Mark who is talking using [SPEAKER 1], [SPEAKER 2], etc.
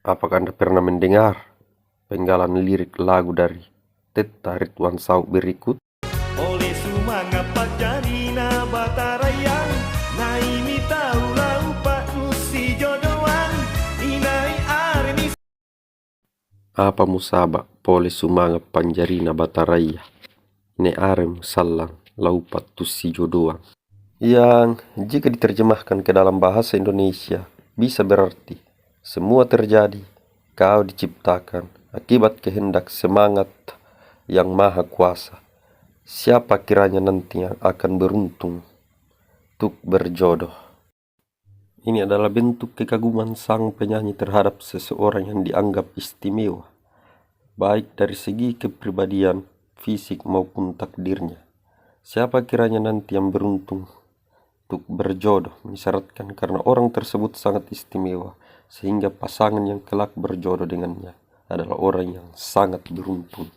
[SPEAKER 1] Apakah Anda pernah mendengar penggalan lirik lagu dari Teta Ridwan Sauk berikut?
[SPEAKER 2] Oleh sumanga pajarina batarayang naimi taula upa nusi jodoan inai areni.
[SPEAKER 1] Apa musaba pole sumanga panjarina bataraya ne arem salang laupat tusi jodoan. Yang jika diterjemahkan ke dalam bahasa Indonesia bisa berarti semua terjadi, kau diciptakan akibat kehendak semangat yang maha kuasa. Siapa kiranya nanti yang akan beruntung untuk berjodoh. Ini adalah bentuk kekaguman sang penyanyi terhadap seseorang yang dianggap istimewa, baik dari segi kepribadian, fisik maupun takdirnya. Siapa kiranya nanti yang beruntung untuk berjodoh mengisyaratkan karena orang tersebut sangat istimewa, sehingga pasangan yang kelak berjodoh dengannya adalah orang yang sangat beruntung.